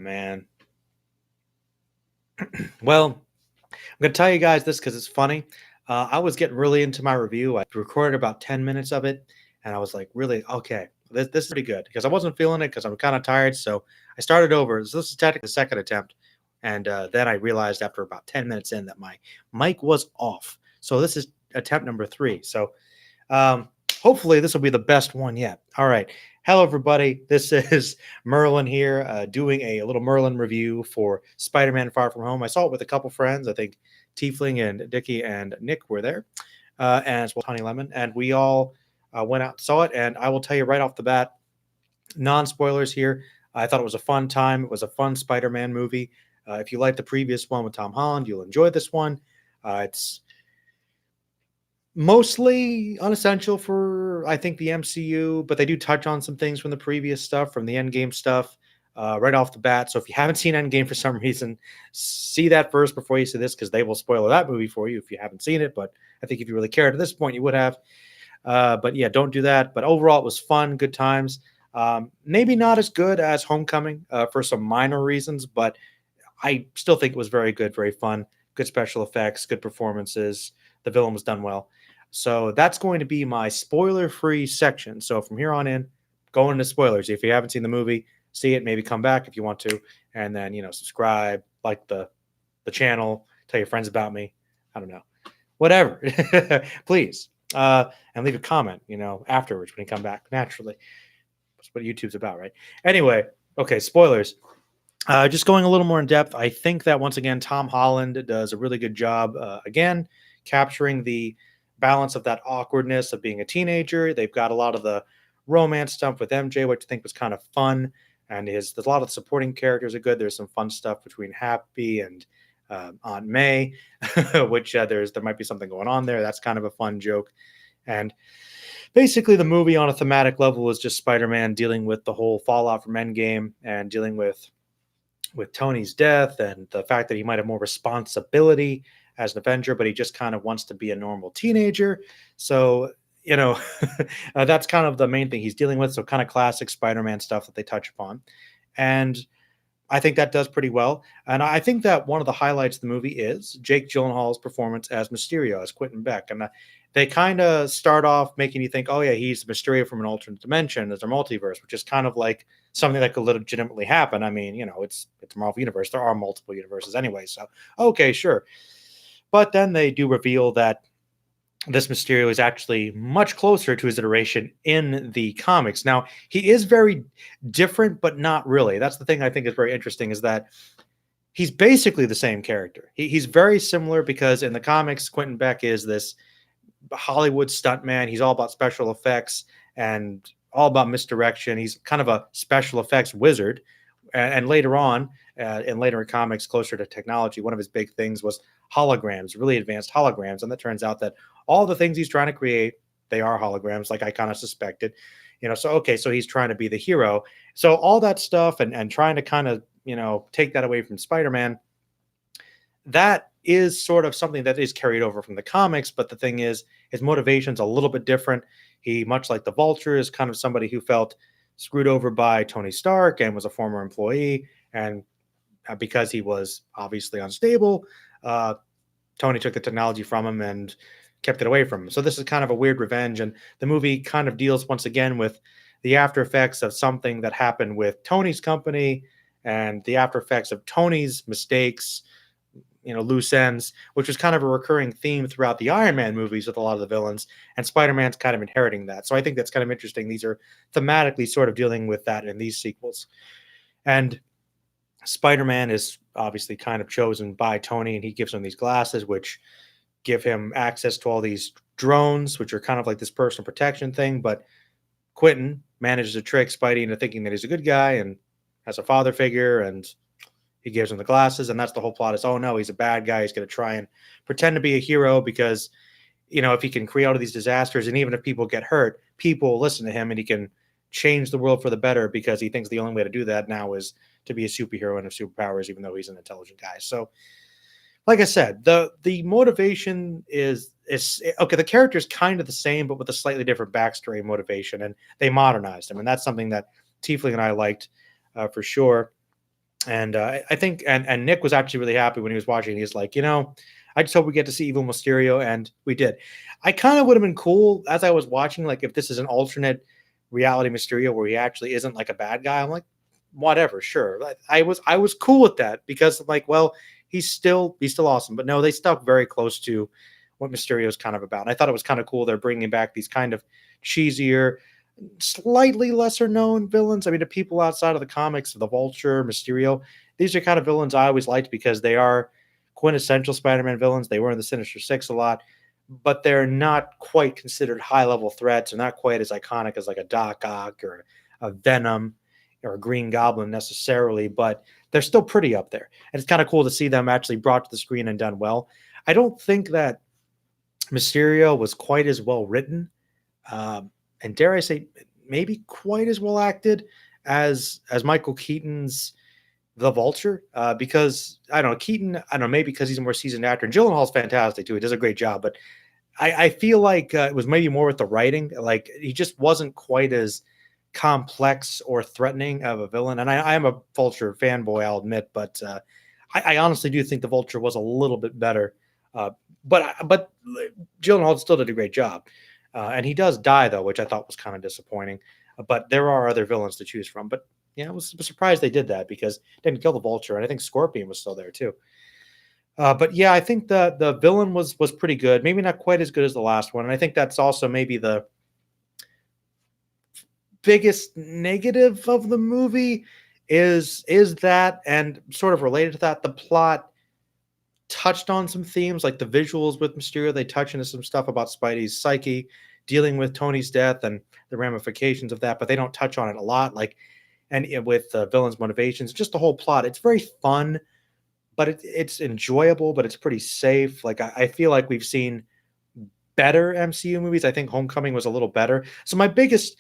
Man. Well, I'm going to tell you guys this because it's funny. I was getting really into my review. I recorded about 10 minutes of it, and I was like, really, okay, this is pretty good because I wasn't feeling it because I'm kind of tired. So I started over. So this is technically the second attempt. And then I realized after about 10 minutes in that my mic was off. So this is attempt number three. So um, hopefully, this will be the best one yet. All right. Hello, everybody. This is Merlin here, doing a little Merlin review for Spider Man Far From Home. I saw it with a couple friends. I think Tiefling and Dickie and Nick were there, and as well Honey Lemon. And we all went out and saw it. And I will tell you right off the bat, non spoilers here. I thought it was a fun time. It was a fun Spider Man movie. If you liked the previous one with Tom Holland, you'll enjoy this one. It's mostly unessential for I think the MCU, but they do touch on some things from the previous stuff, from the Endgame stuff, right off the bat. So if you haven't seen Endgame for some reason, see that first before you see this, because they will spoil that movie for you if you haven't seen it. But I think if you really cared at this point, you would have. But yeah, don't do that. But overall, it was fun, good times. Maybe not as good as Homecoming for some minor reasons, but I still think it was very good, very fun, good special effects, good performances. The villain was done well. So that's going to be my spoiler-free section. So from here on in, go into spoilers. If you haven't seen the movie, see it, maybe come back if you want to, and then subscribe, like the channel, tell your friends about me. I don't know, whatever. Please, and leave a comment. Afterwards when you come back. Naturally, that's what YouTube's about, right? Anyway, okay, spoilers. Just going a little more in depth, I think that once again, Tom Holland does a really good job, again, capturing the balance of that awkwardness of being a teenager. They've got a lot of the romance stuff with MJ, which I think was kind of fun. And there's a lot of the supporting characters are good. There's some fun stuff between Happy and Aunt May, which there might be something going on there. That's kind of a fun joke. And basically, the movie on a thematic level is just Spider-Man dealing with the whole fallout from Endgame and dealing with Tony's death and the fact that he might have more responsibility as an Avenger, but he just kind of wants to be a normal teenager. So, that's kind of the main thing he's dealing with. So kind of classic Spider-Man stuff that they touch upon. And I think that does pretty well. And I think that one of the highlights of the movie is Jake Gyllenhaal's performance as Mysterio, as Quentin Beck. And they kind of start off making you think, oh, yeah, he's Mysterio from an alternate dimension. There's a multiverse, which is kind of like something that could legitimately happen. I mean, it's Marvel Universe. There are multiple universes anyway. So, okay, sure. But then they do reveal that this Mysterio is actually much closer to his iteration in the comics. Now, he is very different, but not really. That's the thing I think is very interesting, is that he's basically the same character. He's very similar because in the comics, Quentin Beck is this Hollywood stuntman. He's all about special effects and all about misdirection. He's kind of a special effects wizard. And later on, in later comics, closer to technology, one of his big things was holograms, really advanced holograms. And it turns out that all the things he's trying to create, they are holograms, like I kind of suspected. So he's trying to be the hero. So all that stuff and trying to kind of, take that away from Spider-Man, that is sort of something that is carried over from the comics. But the thing is, his motivation's a little bit different. He, much like the Vulture, is kind of somebody who felt screwed over by Tony Stark and was a former employee. And because he was obviously unstable, Tony took the technology from him and kept it away from him. So this is kind of a weird revenge. And the movie kind of deals once again with the after effects of something that happened with Tony's company and the after effects of Tony's mistakes, loose ends, which was kind of a recurring theme throughout the Iron Man movies with a lot of the villains, and Spider-Man's kind of inheriting that. So I think that's kind of interesting. These are thematically sort of dealing with that in these sequels. And Spider-Man is obviously kind of chosen by Tony, and he gives him these glasses, which give him access to all these drones, which are kind of like this personal protection thing. But Quentin manages to trick Spidey into thinking that he's a good guy and has a father figure, and he gives him the glasses, and that's the whole plot is, oh no, he's a bad guy. He's going to try and pretend to be a hero because, if he can create all of these disasters, and even if people get hurt, people listen to him, and he can change the world for the better because he thinks the only way to do that now is to be a superhero and have superpowers, even though he's an intelligent guy. So, like I said, the motivation is okay. The character is kind of the same, but with a slightly different backstory and motivation, and they modernized him, and that's something that Tiefling and I liked for sure. And I think, and Nick was actually really happy when he was watching. He's like, I just hope we get to see evil Mysterio, and we did. I kind of would have been cool as I was watching, like if this is an alternate reality Mysterio where he actually isn't like a bad guy. I'm like, whatever, sure. I was cool with that because like, well, he's still awesome. But no, they stuck very close to what Mysterio is kind of about. And I thought it was kind of cool. They're bringing back these kind of cheesier, slightly lesser known villains. I mean, to people outside of the comics, the Vulture, Mysterio, these are kind of villains I always liked because they are quintessential Spider-Man villains. They were in the Sinister Six a lot, but they're not quite considered high-level threats. They're not quite as iconic as like a Doc Ock or a Venom or a Green Goblin necessarily, but they're still pretty up there. And it's kind of cool to see them actually brought to the screen and done well. I don't think that Mysterio was quite as well written, and dare I say, maybe quite as well acted as Michael Keaton's the Vulture, because I don't know Keaton. I don't know, maybe because he's a more seasoned actor. And Gyllenhaal's fantastic too; he does a great job. But I feel like it was maybe more with the writing. Like he just wasn't quite as complex or threatening of a villain. And I am a Vulture fanboy, I'll admit, but I honestly do think the Vulture was a little bit better. But Gyllenhaal still did a great job, and he does die though, which I thought was kind of disappointing. But there are other villains to choose from. But yeah, I was surprised they did that because they didn't kill the Vulture, and I think Scorpion was still there too. But yeah, I think the villain was pretty good. Maybe not quite as good as the last one, and I think that's also maybe the biggest negative of the movie is that, and sort of related to that, the plot touched on some themes like the visuals with Mysterio. They touch into some stuff about Spidey's psyche, dealing with Tony's death and the ramifications of that, but they don't touch on it a lot. Like, and with the villain's motivations, just the whole plot. It's very fun, but it's enjoyable, but it's pretty safe. Like, I feel like we've seen better MCU movies. I think Homecoming was a little better. So my biggest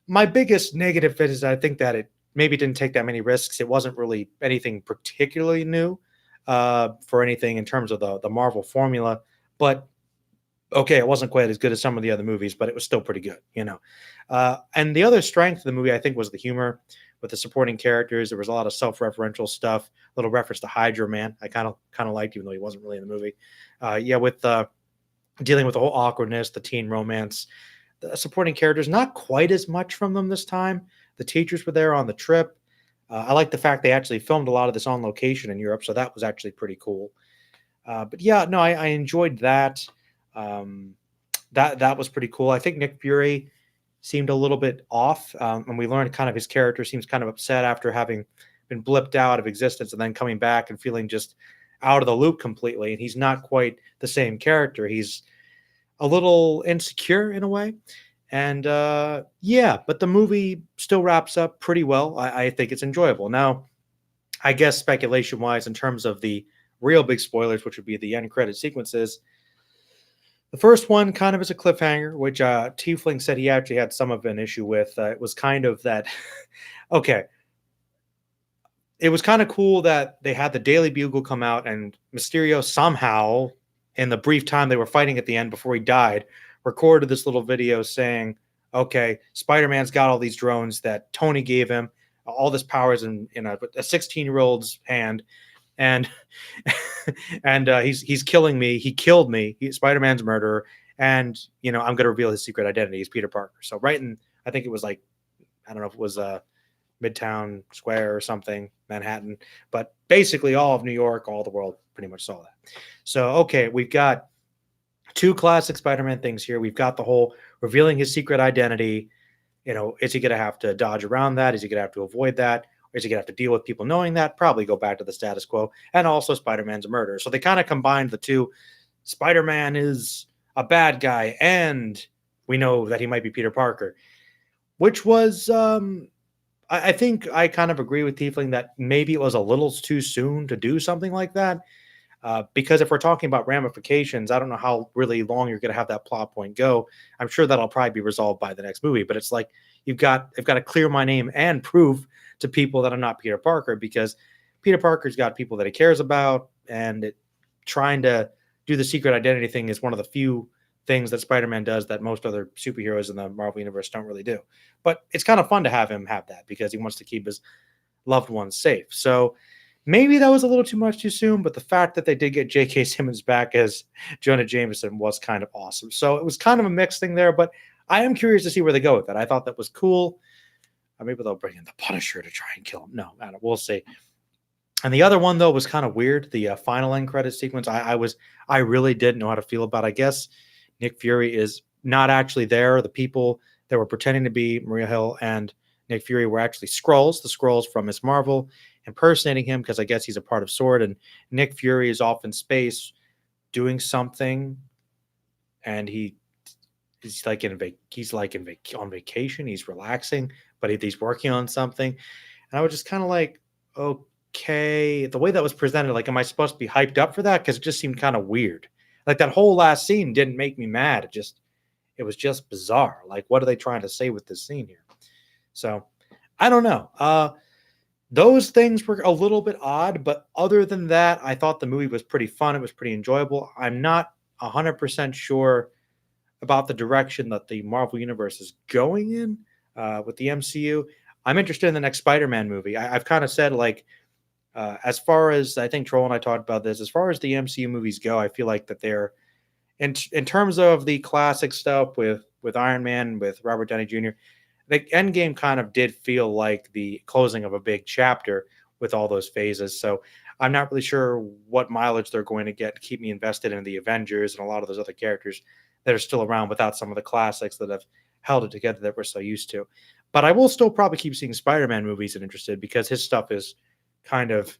negative fit is I think that it maybe didn't take that many risks. It wasn't really anything particularly new for anything in terms of the Marvel formula. But okay, it wasn't quite as good as some of the other movies, but it was still pretty good. And the other strength of the movie, I think, was the humor with the supporting characters. There was a lot of self-referential stuff, a little reference to Hydra Man. I kind of liked, even though he wasn't really in the movie. Yeah, with dealing with the whole awkwardness, the teen romance, the supporting characters, not quite as much from them this time. The teachers were there on the trip. I like the fact they actually filmed a lot of this on location in Europe, so that was actually pretty cool. But yeah, no, I enjoyed that. Um, that was pretty cool. I think Nick Fury seemed a little bit off, and we learned kind of his character seems kind of upset after having been blipped out of existence and then coming back and feeling just out of the loop completely. And he's not quite the same character. He's a little insecure in a way. And yeah, but the movie still wraps up pretty well. I think it's enjoyable. Now, I guess speculation wise, in terms of the real big spoilers, which would be the end credit sequences, the first one kind of is a cliffhanger, which Tiefling said he actually had some of an issue with. It was kind of that, okay, it was kind of cool that they had the Daily Bugle come out and Mysterio somehow, in the brief time they were fighting at the end before he died, recorded this little video saying, okay, Spider-Man's got all these drones that Tony gave him, all this power is in a 16-year-old's hand, and he's killing me. He killed me. Spider-Man's murderer, and I'm going to reveal his secret identity. He's Peter Parker. So right in, I think it was like, I don't know if it was Midtown Square or something, Manhattan, but basically all of New York, all the world pretty much saw that. So okay, we've got two classic Spider-Man things here. We've got the whole revealing his secret identity. Is he going to have to dodge around that? Is he going to have to avoid that? Or is he going to have to deal with people knowing that? Probably go back to the status quo. And also Spider-Man's a murderer. So they kind of combined the two. Spider-Man is a bad guy, and we know that he might be Peter Parker, which was, I think I kind of agree with Tiefling that maybe it was a little too soon to do something like that. Because if we're talking about ramifications, I don't know how really long you're going to have that plot point go. I'm sure that'll probably be resolved by the next movie, but it's like they've got to clear my name and prove to people that I'm not Peter Parker, because Peter Parker's got people that he cares about, and trying to do the secret identity thing is one of the few things that Spider-Man does that most other superheroes in the Marvel universe don't really do. But it's kind of fun to have him have that because he wants to keep his loved ones safe. So Maybe that was a little too much too soon, but the fact that they did get J.K. Simmons back as Jonah Jameson was kind of awesome. So it was kind of a mixed thing there, but I am curious to see where they go with that. I thought that was cool. Maybe they'll bring in the Punisher to try and kill him. No, I don't, we'll see. And the other one though was kind of weird. The final end credit sequence. I really didn't know how to feel about. I guess Nick Fury is not actually there. The people that were pretending to be Maria Hill and Nick Fury were actually Skrulls, the Skrulls from Miss Marvel, impersonating him because I guess he's a part of Sword. And Nick Fury is off in space doing something, and he's like on vacation. He's relaxing, but he's working on something. And I was just kind of like, okay, the way that was presented, like, am I supposed to be hyped up for that? Because it just seemed kind of weird. Like that whole last scene didn't make me mad. It was just bizarre. Like, what are they trying to say with this scene here? So I don't know. Those things were a little bit odd, but other than that, I thought the movie was pretty fun. It was pretty enjoyable. I'm not 100% sure about the direction that the Marvel Universe is going in with the MCU. I'm interested in the next Spider-Man movie. I've kind of said, like, as far as I think Troll and I talked about this, as far as the MCU movies go, I feel like that they're in terms of the classic stuff with Iron Man, with Robert Downey Jr. The Endgame kind of did feel like the closing of a big chapter with all those phases. So I'm not really sure what mileage they're going to get to keep me invested in the Avengers and a lot of those other characters that are still around without some of the classics that have held it together that we're so used to. But I will still probably keep seeing Spider-Man movies and interested because his stuff is kind of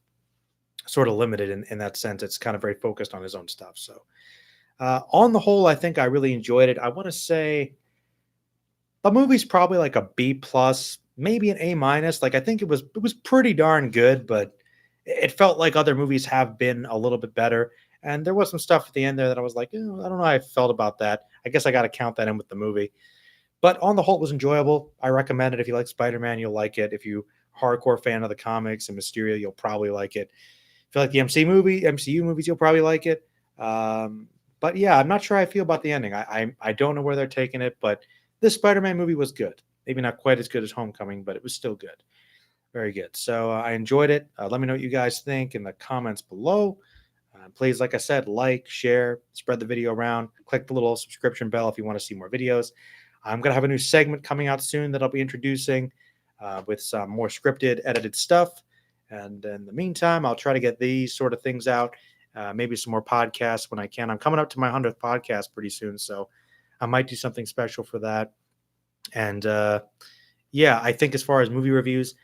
sort of limited in that sense. It's kind of very focused on his own stuff. So on the whole, I think I really enjoyed it. I want to say the movie's probably like a B plus, maybe an A minus. Like I think it was pretty darn good, but it felt like other movies have been a little bit better. And there was some stuff at the end there that I was like, I don't know how I felt about that. I guess I got to count that in with the movie. But on the whole, it was enjoyable. I recommend it. If you like Spider-Man, you'll like it. If you hardcore fan of the comics and Mysterio, you'll probably like it. If you like the MCU movies, you'll probably like it. But yeah, I'm not sure how I feel about the ending. I don't know where they're taking it, but this Spider-Man movie was good. Maybe not quite as good as Homecoming, but it was still good. Very good. So I enjoyed it. Let me know what you guys think in the comments below. Please, like I said, like, share, spread the video around. Click the little subscription bell if you want to see more videos. I'm going to have a new segment coming out soon that I'll be introducing with some more scripted, edited stuff. And in the meantime, I'll try to get these sort of things out. Maybe some more podcasts when I can. I'm coming up to my 100th podcast pretty soon, so I might do something special for that. And yeah, I think as far as movie reviews,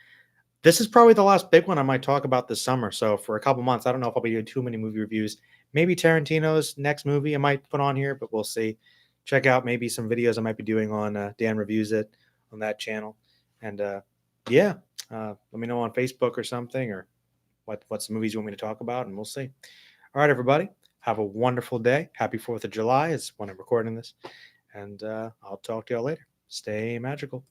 this is probably the last big one I might talk about this summer. So for a couple months, I don't know if I'll be doing too many movie reviews. Maybe Tarantino's next movie I might put on here, but we'll see. Check out maybe some videos I might be doing on Dan Reviews It on that channel. And yeah, let me know on Facebook or something, or what's the movies you want me to talk about, and we'll see. All right, everybody. Have a wonderful day. Happy 4th of July is when I'm recording this. And I'll talk to y'all later. Stay magical.